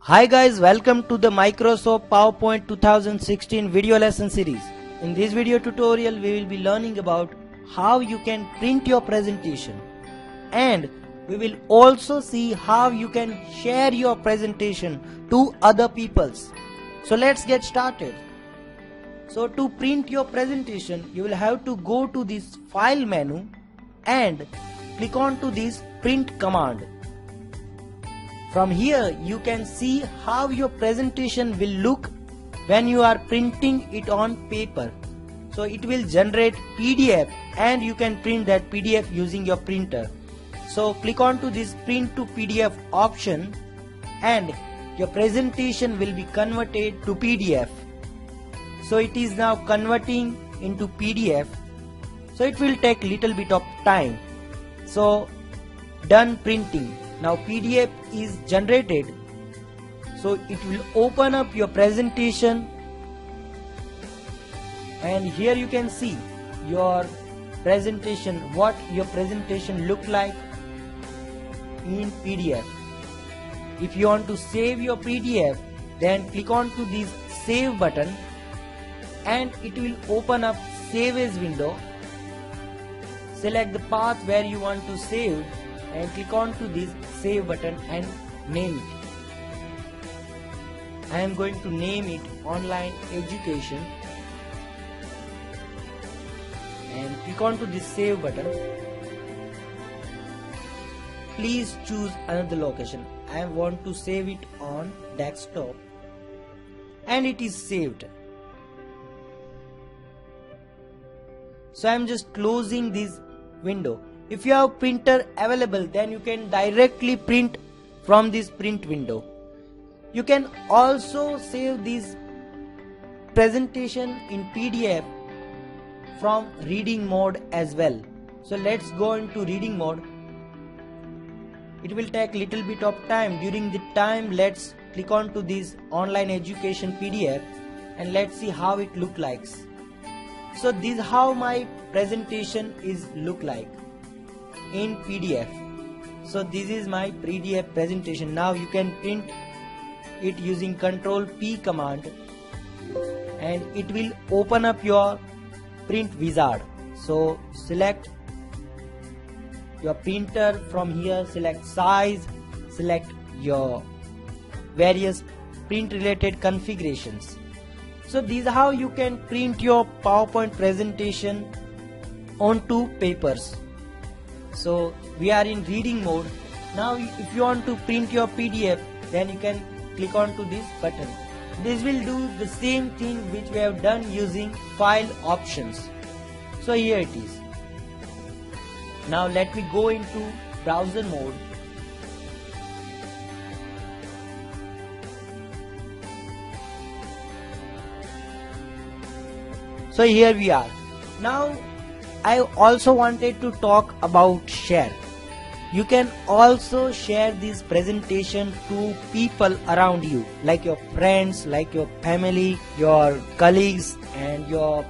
Hi guys, welcome to the Microsoft PowerPoint 2016 video lesson series. In this video tutorial we will be learning about how you can print your presentation, and we will also see how you can share your presentation to other peoples. So let's get started. So to print your presentation you will have to go to this file menu and click on to this print command. From here you can see how your presentation will look when you are printing it on paper. So it will generate PDF and you can print that PDF using your printer. So click on to this print to PDF option and your presentation will be converted to PDF. So it is now converting into PDF. So it will take little bit of time. So done printing. Now PDF is generated, so it will open up your presentation, and here you can see your presentation, what your presentation look like in PDF. If you want to save your PDF, then click on to this save button and it will open up save as window. Select the path where you want to save and click on to this save button and name it. I am going to name it online education and click on to this save button. Please choose another location. I want to save it on desktop and it is saved. So I am just closing this window. If you have printer available, then you can directly print from this print window. You can also save this presentation in PDF from reading mode as well. So let's go into reading mode. It will take little bit of time. During the time, let's click on to this online education PDF and let's see how it look like. So this is how my presentation is look like in PDF. So this is my PDF presentation. Now you can print it using Ctrl P command and it will open up your print wizard. So select your printer from here, select size, select your various print related configurations. So this is how you can print your PowerPoint presentation onto papers. So we are in reading mode. Now if you want to print your PDF, then you can click on to this button. This will do the same thing which we have done using file options. So here it is. Now let me go into browser mode. So here we are. Now I also wanted to talk about share. You can also share this presentation to people around you, like your friends, like your family, your colleagues and your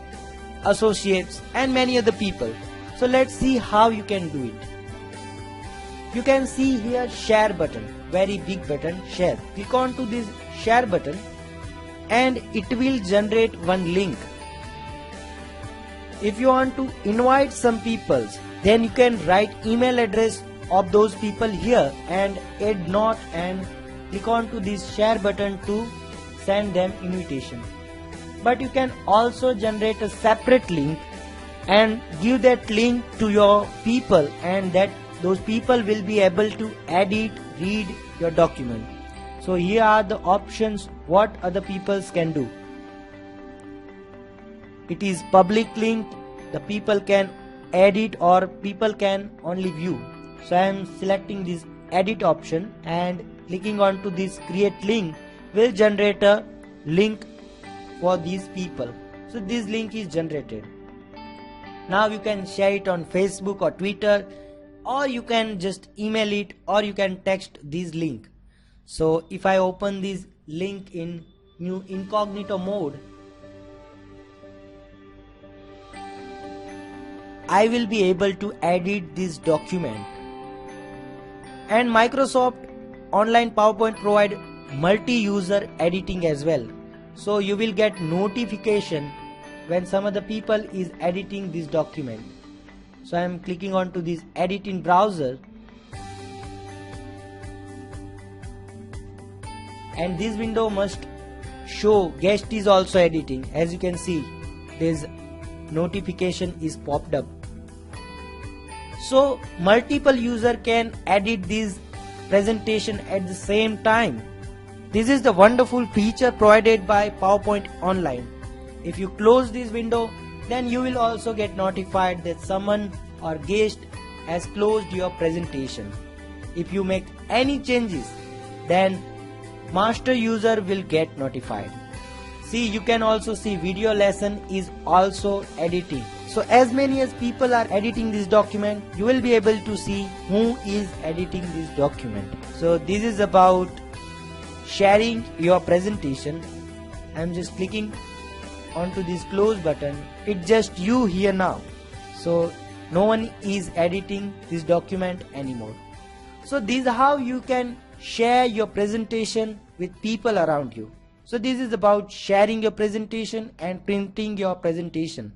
associates and many other people. So let's see how you can do it. You can see here share button, very big button, share. Click on to this share button and it will generate one link. If you want to invite some people, then you can write email address of those people here and add note and click on to this share button to send them invitation. But you can also generate a separate link and give that link to your people, and that those people will be able to edit, read your document. So here are the options what other people can do. It is public link, the people can edit or people can only view. So I am selecting this edit option and clicking on to this create link will generate a link for these people. So this link is generated. Now you can share it on Facebook or Twitter, or you can just email it, or you can text this link. So if I open this link in new incognito mode, I will be able to edit this document. And Microsoft Online PowerPoint provide multi-user editing as well. So you will get notification when some other people is editing this document. So I am clicking on to this edit in browser, and this window must show guest is also editing. As you can see, this notification is popped up. So multiple user can edit this presentation at the same time. This is the wonderful feature provided by PowerPoint Online. If you close this window, then you will also get notified that someone or guest has closed your presentation. If you make any changes, then master user will get notified. See, you can also see video lesson is also editing. So as many as people are editing this document, you will be able to see who is editing this document. So this is about sharing your presentation. I am just clicking onto this close button. It's just you here now. So no one is editing this document anymore. So this is how you can share your presentation with people around you. So this is about sharing your presentation and printing your presentation.